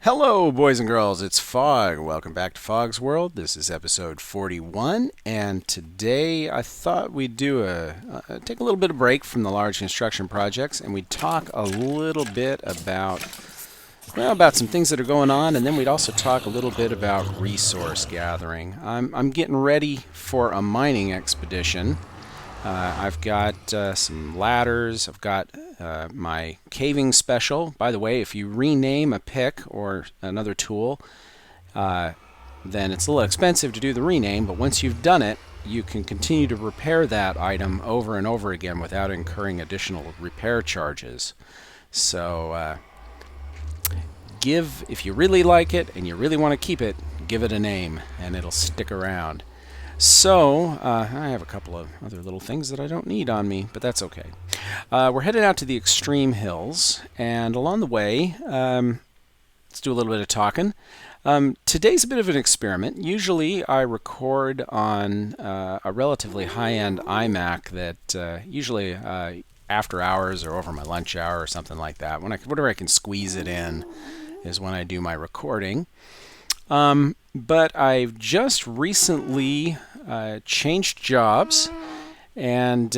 Hello, boys and girls. It's Fog. Welcome back to Fog's World. This is episode 41, and today I thought we'd do take a little bit of break from the large construction projects, and we'd talk a little bit about some things that are going on, and then we'd also talk a little bit about resource gathering. I'm getting ready for a mining expedition. I've got some ladders. I've got my caving special. By the way, if you rename a pick or another tool, then it's a little expensive to do the rename, but once you've done it, you can continue to repair that item over and over again without incurring additional repair charges. So if you really like it and you really want to keep it, give it a name and it'll stick around. So, I have a couple of other little things that I don't need on me, but that's okay. We're headed out to the extreme hills, and along the way, let's do a little bit of talking. Today's a bit of an experiment. Usually I record on a relatively high-end iMac that usually after hours or over my lunch hour or something like that, whenever I can squeeze it in is when I do my recording. But I've just recently changed jobs and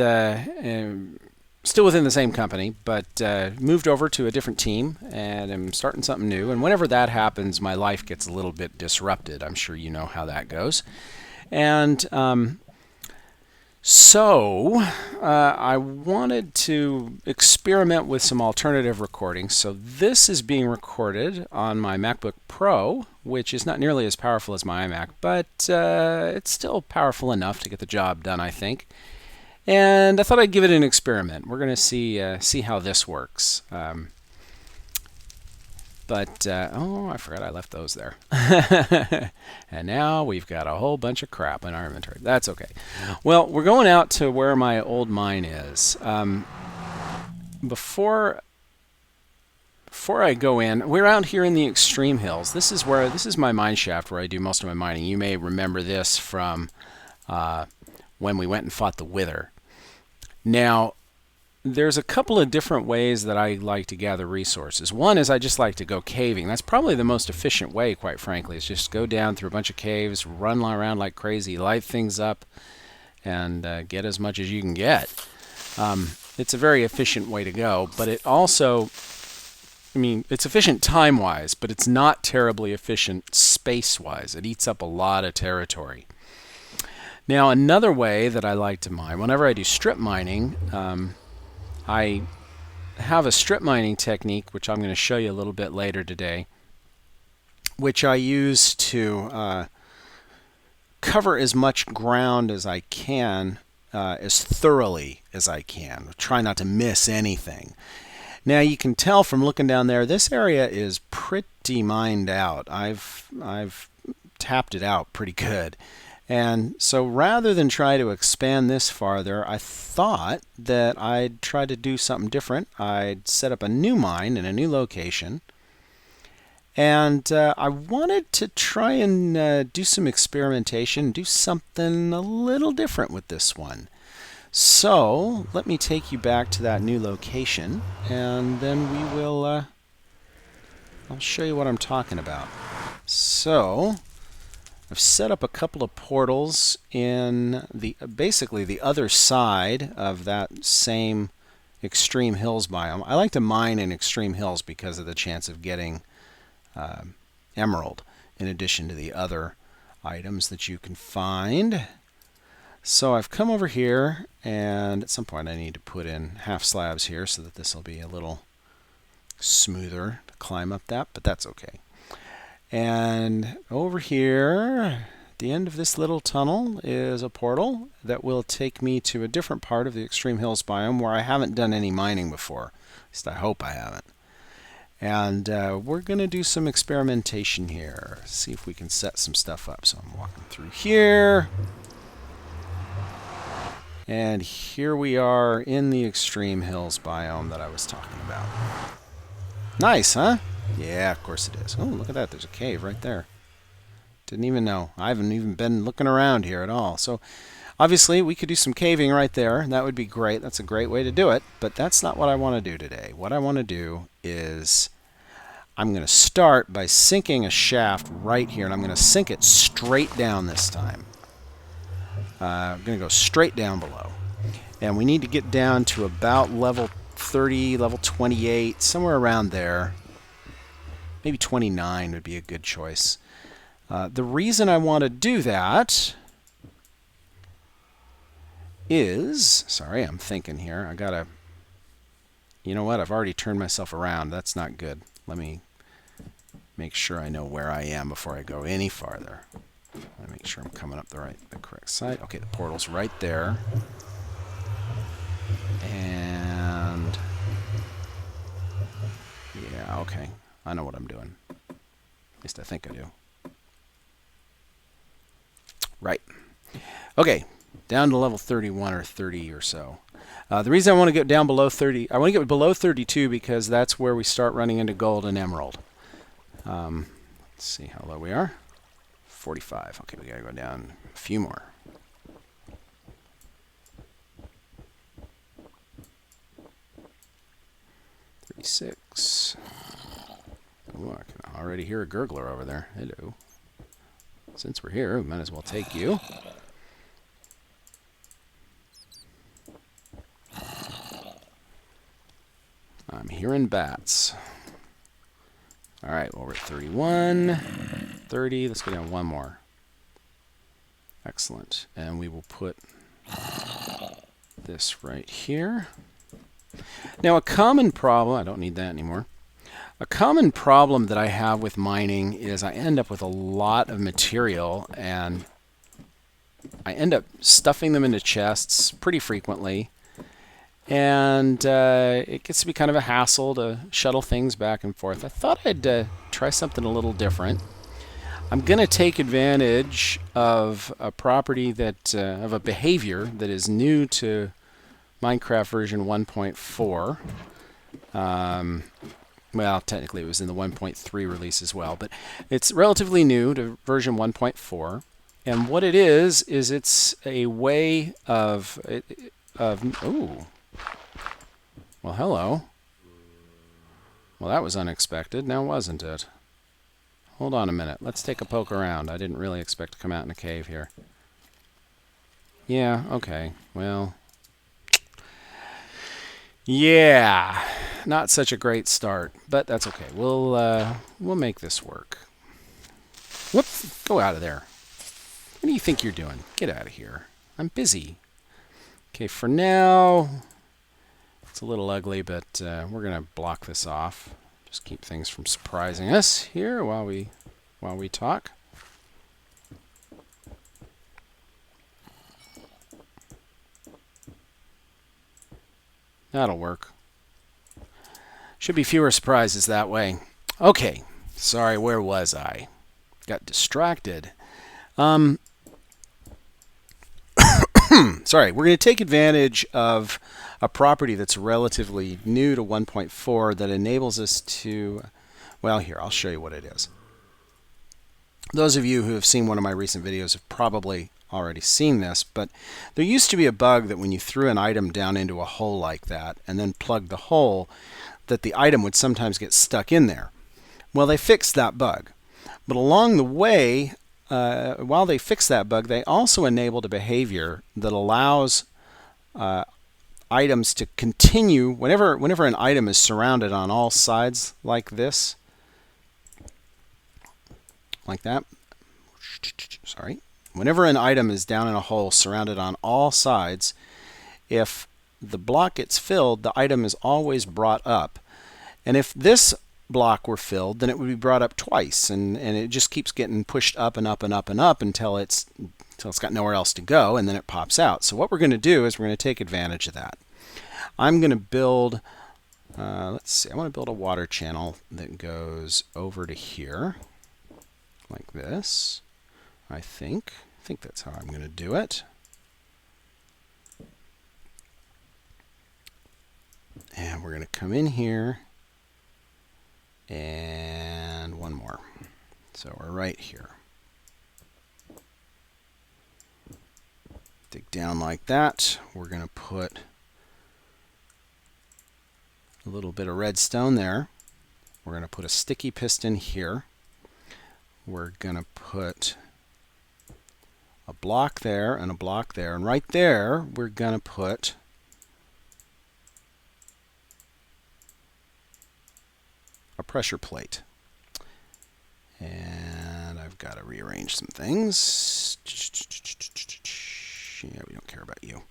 still within the same company, but moved over to a different team and I'm starting something new. And whenever that happens, my life gets a little bit disrupted. I'm sure you know how that goes. And so I wanted to experiment with some alternative recordings. So this is being recorded on my MacBook Pro, which is not nearly as powerful as my iMac, but it's still powerful enough to get the job done, I think. And I thought I'd give it an experiment. We're going to see how this works. Oh, I forgot I left those there. And now we've got a whole bunch of crap in our inventory. That's okay. Well, we're going out to where my old mine is. Before I go in, we're out here in the extreme hills. This is my mine shaft where I do most of my mining. You may remember this from when we went and fought the Wither. Now, there's a couple of different ways that I like to gather resources. One is I just like to go caving. That's probably the most efficient way, quite frankly, is just go down through a bunch of caves, run around like crazy, light things up, and get as much as you can get. It's a very efficient way to go, but it also, it's efficient time-wise, but it's not terribly efficient space-wise. It eats up a lot of territory. Now, another way that I like to mine, whenever I do strip mining, I have a strip mining technique, which I'm going to show you a little bit later today, which I use to cover as much ground as I can, as thoroughly as I can. Try not to miss anything. Now you can tell from looking down there, this area is pretty mined out. I've tapped it out pretty good. And so rather than try to expand this farther, I thought that I'd try to do something different. I'd set up a new mine in a new location. And I wanted to try and do some experimentation, do something a little different with this one. So let me take you back to that new location, and then we will, I'll show you what I'm talking about. So I've set up a couple of portals in basically the other side of that same extreme hills biome. I like to mine in extreme hills because of the chance of getting emerald in addition to the other items that you can find. So I've come over here, and at some point I need to put in half slabs here so that this will be a little smoother to climb up that, but that's okay. And over here, at the end of this little tunnel is a portal that will take me to a different part of the Extreme Hills biome where I haven't done any mining before. At least I hope I haven't. And we're going to do some experimentation here. See if we can set some stuff up. So I'm walking through here. And here we are in the Extreme Hills biome that I was talking about. Nice, huh? Yeah, of course it is. Oh, look at that. There's a cave right there. Didn't even know. I haven't even been looking around here at all. So obviously we could do some caving right there. That would be great. That's a great way to do it. But that's not what I want to do today. What I want to do is I'm going to start by sinking a shaft right here, and I'm going to sink it straight down this time. I'm going to go straight down below. And we need to get down to about level 30, level 28, somewhere around there. Maybe 29 would be a good choice. The reason I want to do that is, sorry, I'm thinking here. I gotta, you know what? I've already turned myself around. That's not good. Let me make sure I know where I am before I go any farther. Let me make sure I'm coming up the correct side. Okay, the portal's right there. And yeah, okay. I know what I'm doing. At least I think I do. Right. Okay, down to level 31 or 30 or so. The reason I want to get down below 30, I want to get below 32 because that's where we start running into gold and emerald. Let's see how low we are. 45. Okay, we got to go down a few more. Six. Ooh, I can already hear a gurgler over there. Hello. Since we're here, we might as well take you. I'm hearing bats. All right, well, we're at 31, 30. Let's go down one more. Excellent. And we will put this right here. Now, a common problem, I don't need that anymore. A common problem that I have with mining is I end up with a lot of material, and I end up stuffing them into chests pretty frequently. And it gets to be kind of a hassle to shuttle things back and forth. I thought I'd try something a little different. I'm going to take advantage of a property that, of a behavior that is new to Minecraft version 1.4. Well, technically it was in the 1.3 release as well, but it's relatively new to version 1.4. And what it is it's a way of ooh. Well, hello. Well, that was unexpected, now wasn't it? Hold on a minute. Let's take a poke around. I didn't really expect to come out in a cave here. Yeah, okay. Well, yeah, not such a great start, but that's okay. We'll make this work. Whoops! Go out of there. What do you think you're doing? Get out of here. I'm busy. Okay, for now, it's a little ugly, but we're gonna block this off. Just keep things from surprising us here while we talk. That'll work. Should be fewer surprises that way. Okay, sorry, where was I? Got distracted. Sorry, we're going to take advantage of a property that's relatively new to 1.4 that enables us to, well, here, I'll show you what it is. Those of you who have seen one of my recent videos have probably already seen this, but there used to be a bug that when you threw an item down into a hole like that and then plugged the hole, that the item would sometimes get stuck in there. Well, they fixed that bug. But along the way, while they fixed that bug, they also enabled a behavior that allows items to continue, whenever an item is surrounded on all sides like this, like that, sorry, whenever an item is down in a hole surrounded on all sides, if the block gets filled, the item is always brought up. And if this block were filled, then it would be brought up twice, and it just keeps getting pushed up and up and up and up until it's got nowhere else to go, and then it pops out. So what we're going to do is we're going to take advantage of that. I'm going to build, let's see, I want to build a water channel that goes over to here, like this. I think that's how I'm going to do it. And we're going to come in here, and one more. So we're right here. Dig down like that. We're going to put a little bit of redstone there. We're going to put a sticky piston here. We're going to put a block there and a block there. And right there, we're going to put a pressure plate. And I've got to rearrange some things. Yeah, we don't care about you.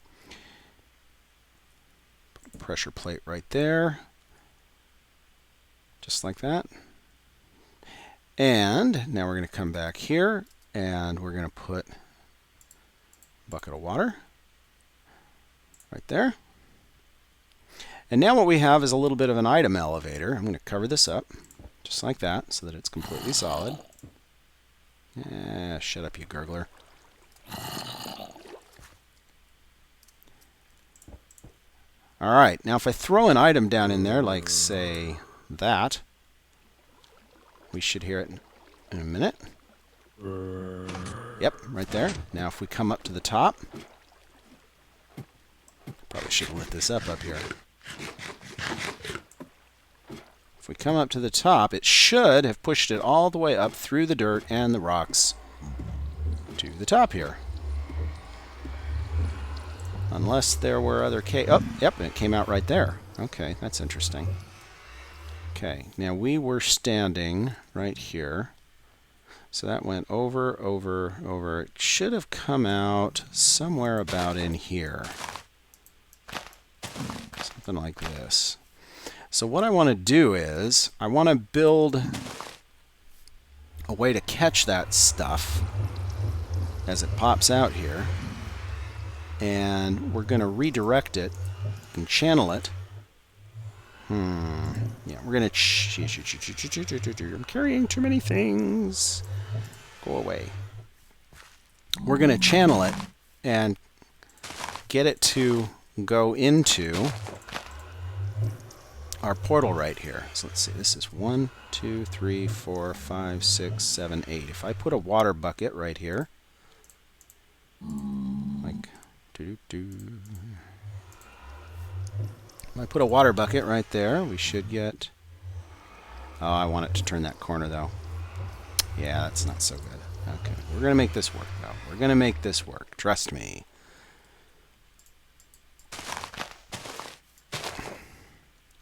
Put a pressure plate right there. Just like that. And now we're going to come back here and we're going to put a bucket of water right there. And now what we have is a little bit of an item elevator. I'm going to cover this up just like that so that it's completely solid. Shut up, you gurgler. All right, now if I throw an item down in there, like say that, we should hear it in a minute. Yep, right there. Now if we come up to the top, probably should have lit this up here. If we come up to the top, it should have pushed it all the way up through the dirt and the rocks to the top here. Unless there were other oh, yep, it came out right there. Okay, that's interesting. Okay, now we were standing right here. So that went over, over, over. It should have come out somewhere about in here. Something like this. So what I want to do is, I want to build a way to catch that stuff as it pops out here. And we're going to redirect it and channel it. Yeah, we're going to... I'm carrying too many things. Go away. We're going to channel it and get it to go into our portal right here. So let's see, this is 1, 2, 3, 4, 5, 6, 7, 8. If I put a water bucket right here, like, if I put a water bucket right there, we should get... Oh, I want it to turn that corner though. Yeah, that's not so good. Okay, we're going to make this work though. We're going to make this work. Trust me.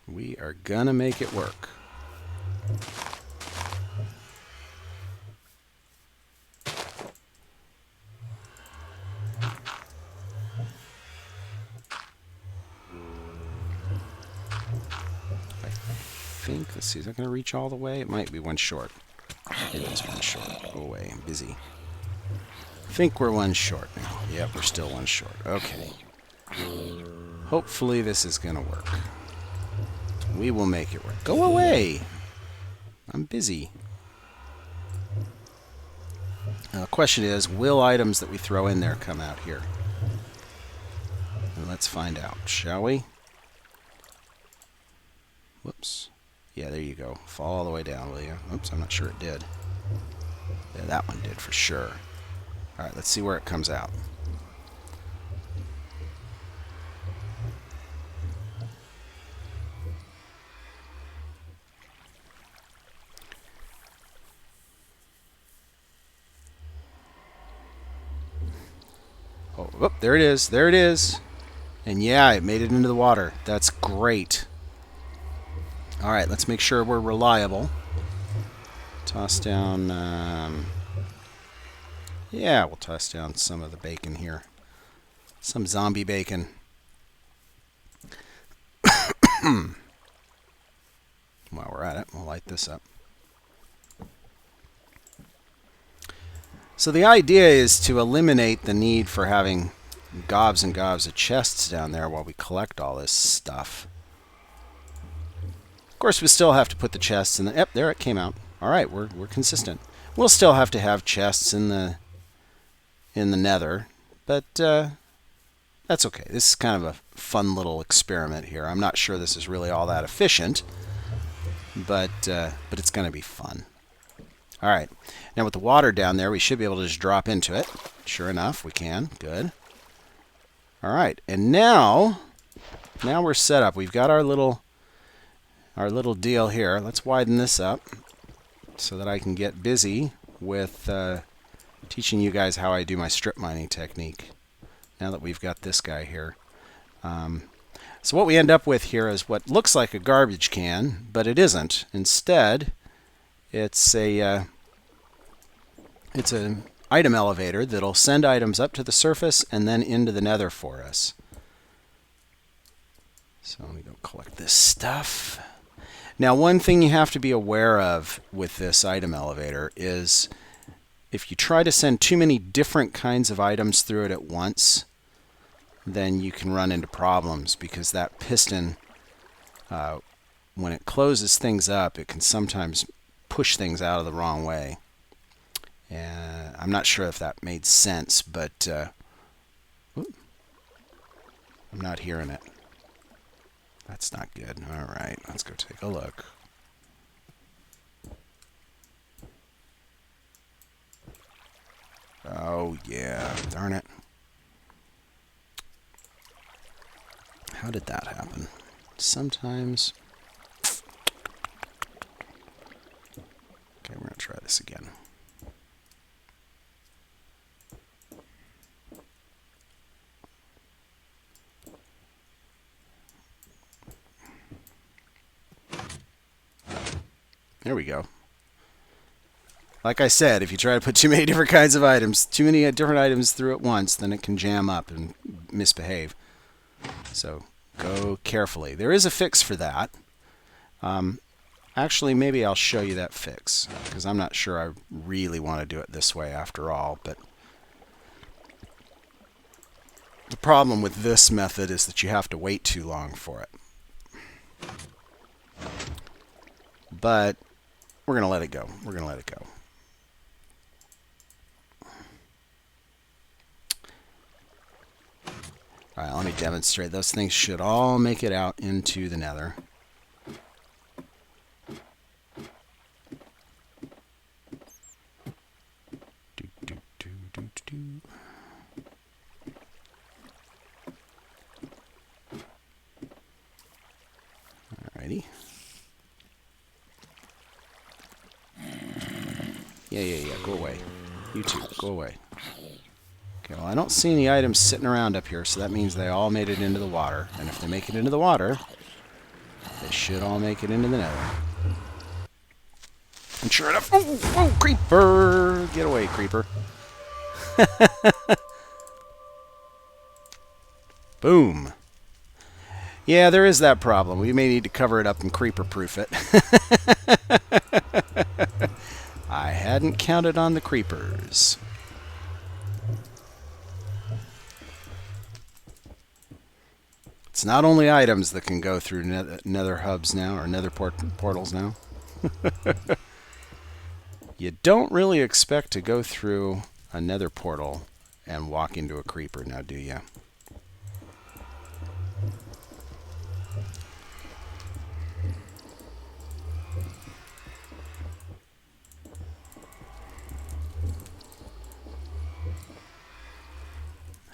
We are going to make it work. Let's see, is that going to reach all the way? It might be one short. It is one short. Go away, I'm busy. I think we're one short now. Yep, we're still one short. Okay. Hopefully this is going to work. We will make it work. Go away! I'm busy. Now the question is, will items that we throw in there come out here? And let's find out, shall we? Whoops. Yeah, there you go. Fall all the way down, will you? Oops, I'm not sure it did. Yeah, that one did for sure. All right, let's see where it comes out. Oh, there it is. There it is. And yeah, it made it into the water. That's great. All right, let's make sure we're reliable. Toss down, yeah, we'll toss down some of the bacon here. Some zombie bacon. While we're at it, we'll light this up. So the idea is to eliminate the need for having gobs and gobs of chests down there while we collect all this stuff. Of course, we still have to put the chests in the... Yep, there it came out. All right, we're consistent. We'll still have to have chests in the nether, but that's okay. This is kind of a fun little experiment here. I'm not sure this is really all that efficient, but it's going to be fun. All right, now with the water down there, we should be able to just drop into it. Sure enough, we can. Good. All right, and now we're set up. We've got our little our little deal here. Let's widen this up so that I can get busy with teaching you guys how I do my strip mining technique now that we've got this guy here. So what we end up with here is what looks like a garbage can, but it isn't. Instead, it's an item elevator that'll send items up to the surface and then into the nether for us. So let me go collect this stuff. Now, one thing you have to be aware of with this item elevator is if you try to send too many different kinds of items through it at once, then you can run into problems, because that piston, when it closes things up, it can sometimes push things out of the wrong way. And I'm not sure if that made sense, but I'm not hearing it. That's not good. All right, let's go take a look. Oh, yeah, darn it. How did that happen? Sometimes... Okay, we're going to try this again. There we go. Like I said, if you try to put too many different kinds of items, too many different items through at once, then it can jam up and misbehave. So go carefully. There is a fix for that. Actually, maybe I'll show you that fix, because I'm not sure I really want to do it this way after all. But the problem with this method is that you have to wait too long for it. But we're going to let it go. We're going to let it go. All right, let me demonstrate. Those things should all make it out into the nether. Alrighty. Yeah, go away. You two, go away. Okay, well, I don't see any items sitting around up here, so that means they all made it into the water. And if they make it into the water, they should all make it into the nether. And sure enough... Oh, creeper! Get away, creeper. Boom. Yeah, there is that problem. We may need to cover it up and creeper-proof it. I hadn't counted on the creepers. It's not only items that can go through nether hubs now, or nether portals now. You don't really expect to go through a nether portal and walk into a creeper, now do you?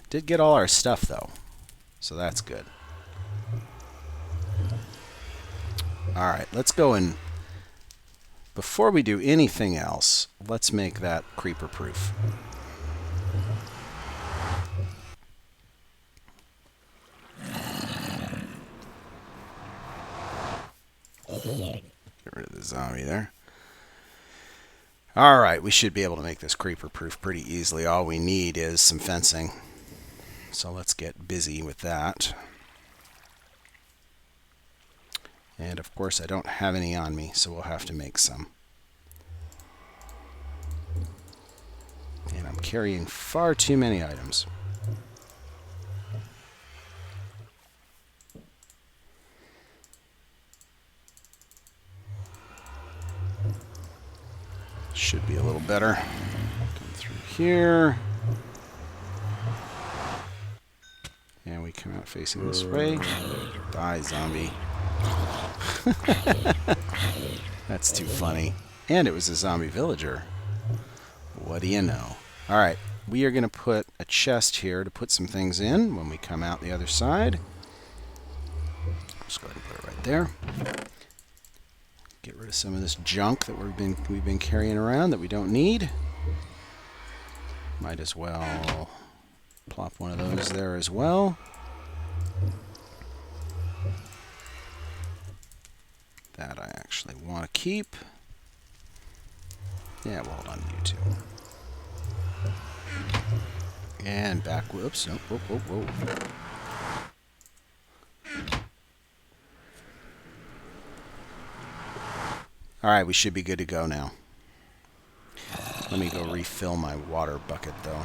Did get all our stuff though, so that's good. Alright, let's go and before we do anything else, let's make that creeper proof. Get rid of the zombie there. Alright, we should be able to make this creeper proof pretty easily. All we need is some fencing. So let's get busy with that. And of course I don't have any on me, so we'll have to make some. And I'm carrying far too many items. Should be a little better. Come through here. And we come out facing this way. Die, zombie. That's too funny. And it was a zombie villager. What do you know? Alright, we are going to put a chest here to put some things in when we come out the other side. Just go ahead and put it right there. Get rid of some of this junk that we've been carrying around that we don't need. Might as well plop one of those there as well. That I actually want to keep. Yeah, well, hold on to you too. And back, whoops, oh, whoa, whoa, whoa. All right, we should be good to go now. Let me go refill my water bucket, though.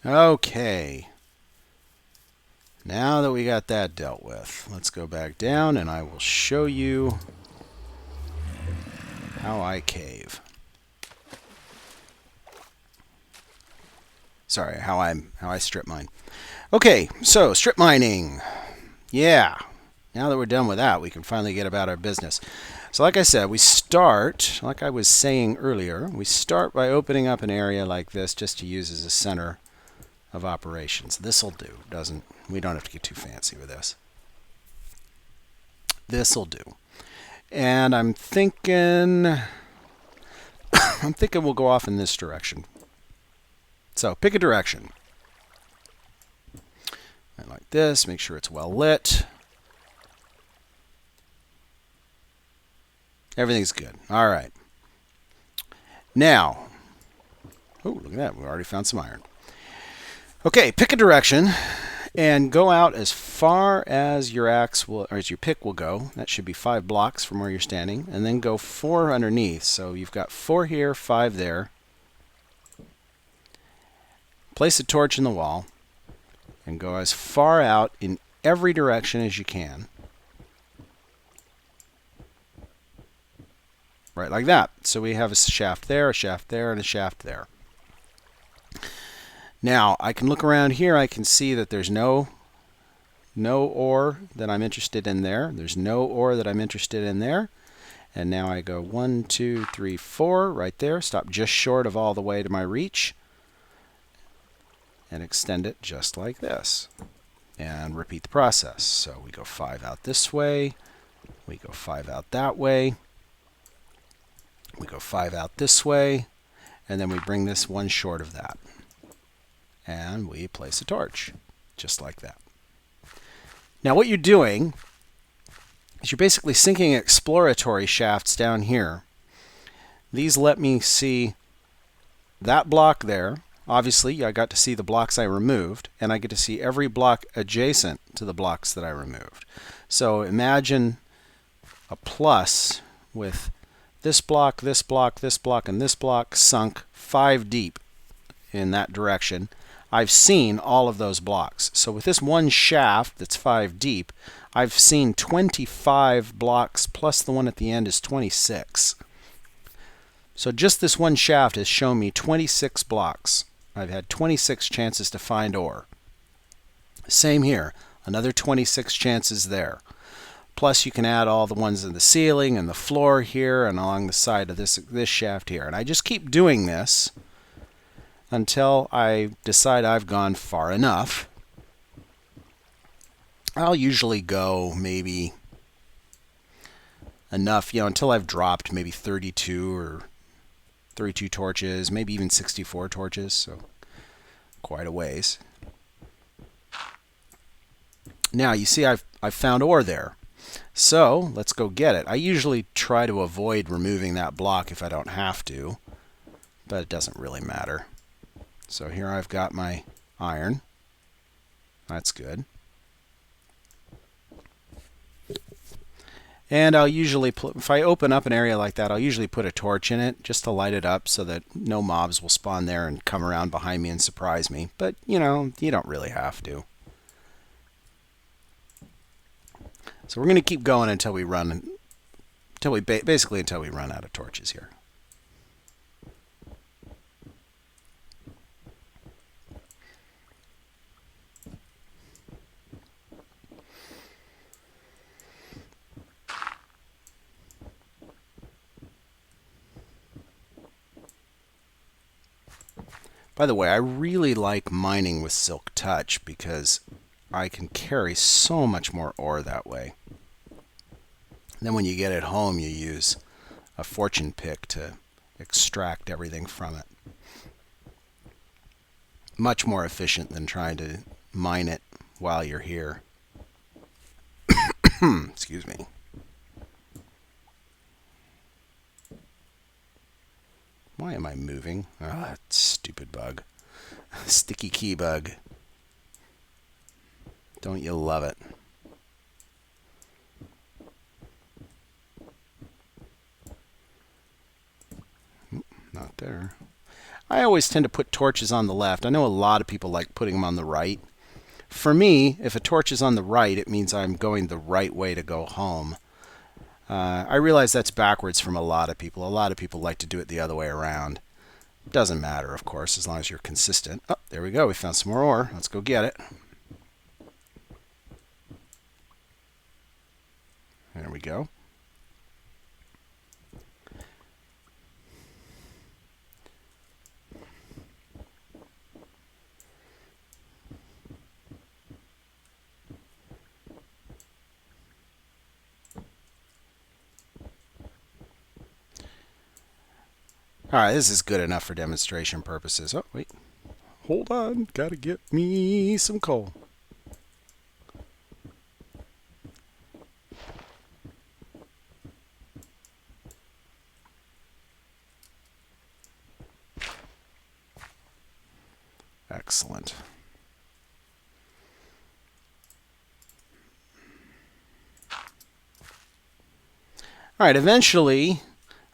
Okay. Now that we got that dealt with, let's go back down and I will show you how I cave. Sorry, how I strip mine. Okay, so strip mining. Yeah. Now that we're done with that, we can finally get about our business. So like I said, we start, like I was saying earlier, we start by opening up an area like this just to use as a center of operations. This'll do, we don't have to get too fancy with this. This'll do. And I'm thinking we'll go off in this direction. So pick a direction. And like this, make sure it's well lit. Everything's good. All right. Now, oh, look at that. We already found some iron. Okay, pick a direction and go out as far as your axe will, or as your pick will go. That should be 5 blocks from where you're standing, and then go 4 underneath. So you've got 4 here, 5 there. Place a torch in the wall and go as far out in every direction as you can. Right like that. So we have a shaft there, and a shaft there. Now, I can look around here. I can see that there's no ore that I'm interested in there. There's no ore that I'm interested in there. And now I go 1, 2, 3, 4 right there. Stop just short of all the way to my reach. And extend it just like this. And repeat the process. So we go 5 out this way. We go 5 out that way. We go 5 out this way. And then we bring this 1 short of that. And we place a torch, just like that. Now what you're doing is you're basically sinking exploratory shafts down here. These let me see that block there. Obviously, I got to see the blocks I removed, and I get to see every block adjacent to the blocks that I removed. So imagine a plus with this block, this block, this block, and this block sunk 5 deep in that direction. I've seen all of those blocks. So with this one shaft that's 5 deep, I've seen 25 blocks plus the one at the end is 26. So just this one shaft has shown me 26 blocks. I've had 26 chances to find ore. Same here, another 26 chances there. Plus you can add all the ones in the ceiling and the floor here and along the side of this shaft here. And I just keep doing this until I decide I've gone far enough. I'll usually go maybe enough, until I've dropped maybe 32 or 32 torches, maybe even 64 torches, so quite a ways. Now you see I've found ore there. So let's go get it. I usually try to avoid removing that block if I don't have to, but it doesn't really matter. So here I've got my iron. That's good. And I'll usually, if I open up an area like that, I'll usually put a torch in it just to light it up so that no mobs will spawn there and come around behind me and surprise me. But, you don't really have to. So we're going to keep going until we run, basically until we run out of torches here. By the way, I really like mining with Silk Touch because I can carry so much more ore that way. Then when you get it home, you use a fortune pick to extract everything from it. Much more efficient than trying to mine it while you're here. Excuse me. Why am I moving? Ah, that stupid bug. Sticky key bug. Don't you love it? Not there. I always tend to put torches on the left. I know a lot of people like putting them on the right. For me, if a torch is on the right, it means I'm going the right way to go home. I realize that's backwards from a lot of people. A lot of people like to do it the other way around. Doesn't matter, of course, as long as you're consistent. Oh, there we go. We found some more ore. Let's go get it. There we go. Alright, this is good enough for demonstration purposes. Oh, wait. Hold on. Gotta get me some coal. Excellent. Alright, eventually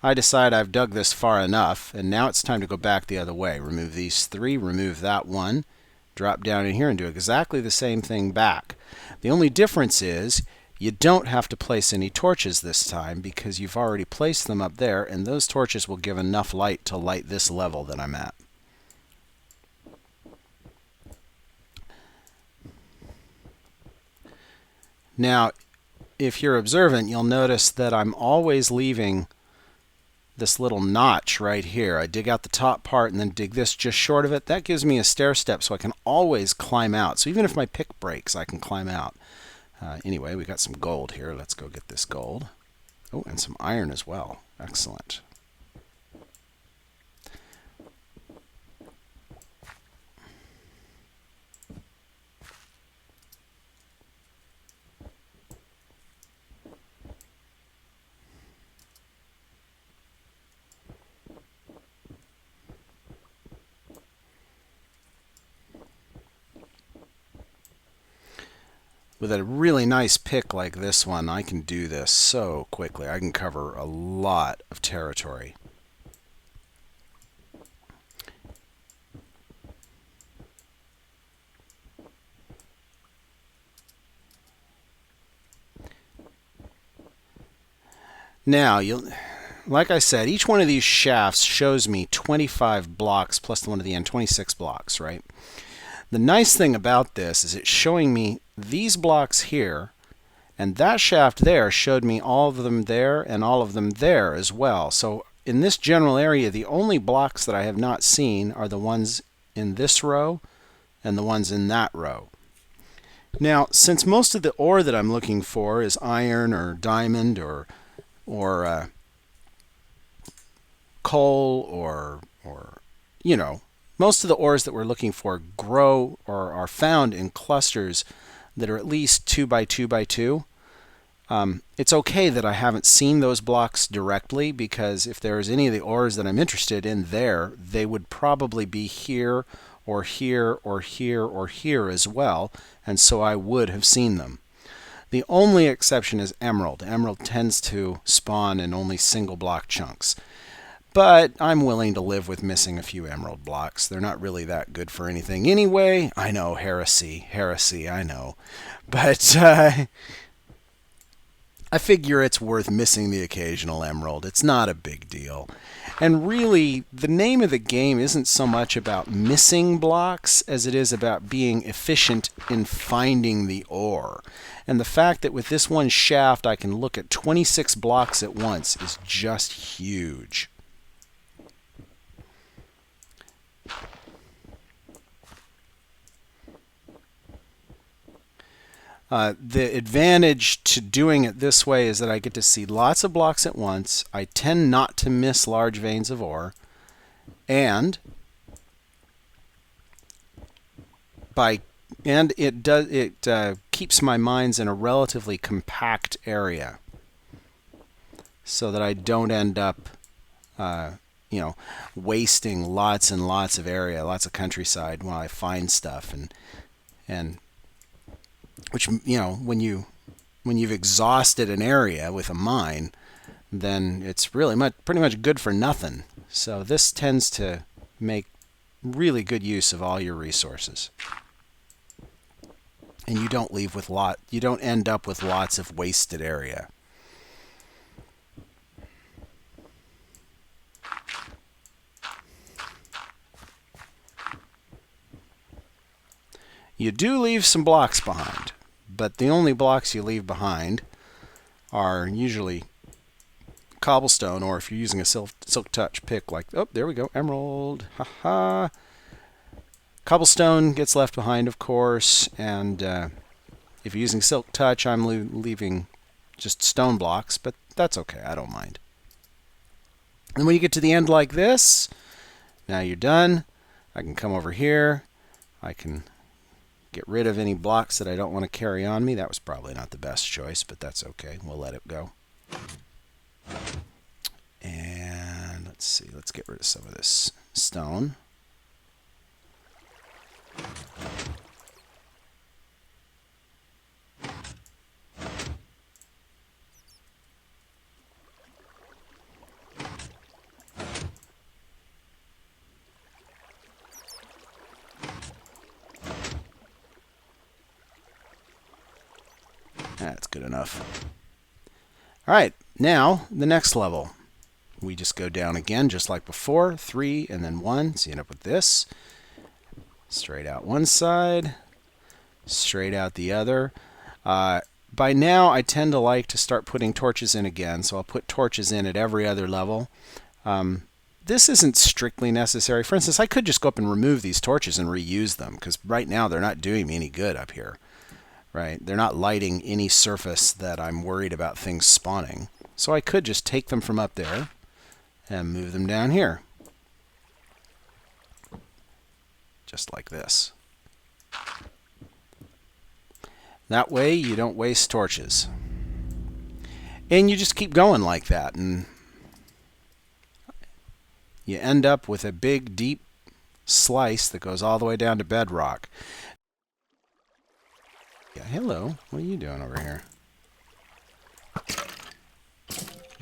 I decide I've dug this far enough, and now it's time to go back the other way. Remove these three, remove that one, drop down in here and do exactly the same thing back. The only difference is you don't have to place any torches this time because you've already placed them up there, and those torches will give enough light to light this level that I'm at. Now, if you're observant, you'll notice that I'm always leaving this little notch right here. I dig out the top part and then dig this just short of it. That gives me a stair step so I can always climb out. So even if my pick breaks, I can climb out. Anyway, we got some gold here. Let's go get this gold. Oh, and some iron as well. Excellent. With a really nice pick like this one, I can do this so quickly. I can cover a lot of territory. Now, like I said, each one of these shafts shows me 25 blocks plus the one at the end, 26 blocks, right? The nice thing about this is it's showing me these blocks here, and that shaft there showed me all of them there and all of them there as well. So in this general area, the only blocks that I have not seen are the ones in this row and the ones in that row. Now, since most of the ore that I'm looking for is iron or diamond or coal or you know, most of the ores that we're looking for grow or are found in clusters that are at least 2 by 2 by 2. It's okay that I haven't seen those blocks directly, because if there's any of the ores that I'm interested in there, they would probably be here or here or here or here as well, and so I would have seen them. The only exception is emerald. Emerald tends to spawn in only single block chunks. But I'm willing to live with missing a few emerald blocks. They're not really that good for anything anyway. I know, heresy, I know. But I figure it's worth missing the occasional emerald. It's not a big deal. And really, the name of the game isn't so much about missing blocks as it is about being efficient in finding the ore. And the fact that with this one shaft I can look at 26 blocks at once is just huge. The advantage to doing it this way is that I get to see lots of blocks at once. I tend not to miss large veins of ore, and it keeps my mines in a relatively compact area, so that I don't end up, wasting lots and lots of area, lots of countryside while I find stuff, and which, when you've exhausted an area with a mine, then it's really pretty much good for nothing. So this tends to make really good use of all your resources, and you don't end up with lots of wasted area. You do leave some blocks behind, but the only blocks you leave behind are usually cobblestone, or if you're using a silk touch pick, like, oh, there we go, emerald, haha. Cobblestone gets left behind, of course, and if you're using silk touch, I'm leaving just stone blocks, but that's okay, I don't mind. And when you get to the end like this, now you're done. I can come over here, I can get rid of any blocks that I don't want to carry on me. That was probably not the best choice, but that's okay. We'll let it go. And let's see, let's get rid of some of this stone. That's good enough. All right, now the next level. We just go down again, just like before, 3 and then 1. So you end up with this. Straight out one side, straight out the other. By now, I tend to like to start putting torches in again, so I'll put torches in at every other level. This isn't strictly necessary. For instance, I could just go up and remove these torches and reuse them, because right now they're not doing me any good up here. Right? They're not lighting any surface that I'm worried about things spawning. So I could just take them from up there and move them down here. Just like this. That way you don't waste torches. And you just keep going like that, and you end up with a big, deep slice that goes all the way down to bedrock. Yeah, hello. What are you doing over here?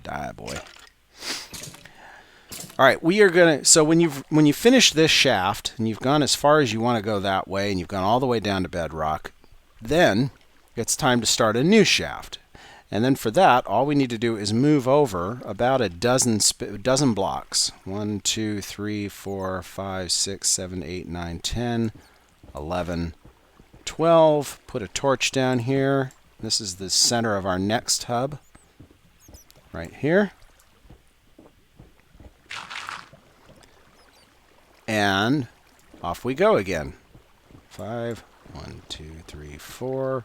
Die, boy. All right, we are gonna. So when you finish this shaft and you've gone as far as you want to go that way, and you've gone all the way down to bedrock, then it's time to start a new shaft. And then for that, all we need to do is move over about a dozen blocks. 1, 2, 3, 4, 5, 6, 7, 8, 9, 10, 11. 12, put a torch down here. This is the center of our next hub, right here. And off we go again. 5, 1, 2, 3, 4.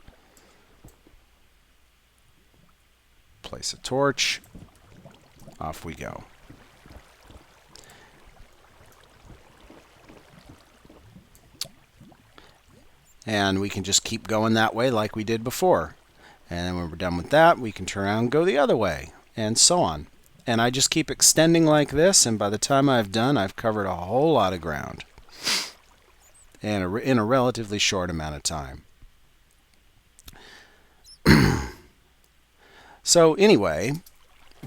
Place a torch. Off we go. And we can just keep going that way like we did before. And then when we're done with that, we can turn around and go the other way, and so on. And I just keep extending like this, and by the time I've done, I've covered a whole lot of ground in a relatively short amount of time. So anyway,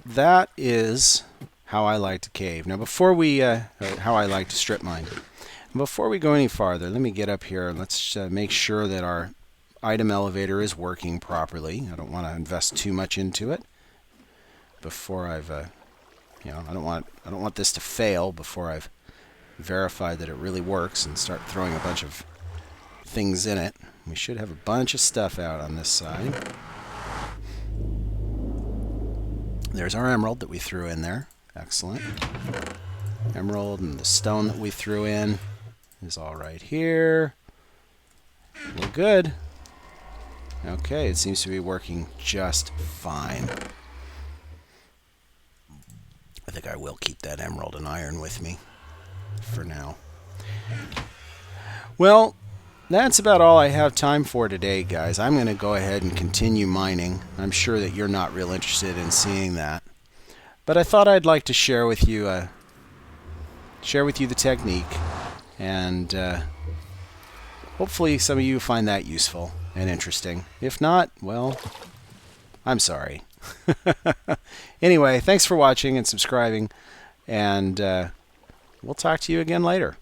that is how I like to cave. Now before we, how I like to strip mine. Before we go any farther, let me get up here and let's make sure that our item elevator is working properly. I don't want to invest too much into it before I've, I don't want this to fail before I've verified that it really works and start throwing a bunch of things in it. We should have a bunch of stuff out on this side. There's our emerald that we threw in there. Excellent. Emerald, and the stone that we threw in is all right here. We're good. Okay, it seems to be working just fine. I think I will keep that emerald and iron with me for now. Well, that's about all I have time for today, guys. I'm going to go ahead and continue mining. I'm sure that you're not real interested in seeing that. But I thought I'd like to share with you the technique, and hopefully some of you find that useful and interesting. If not, well, I'm sorry. Anyway, thanks for watching and subscribing, and we'll talk to you again later.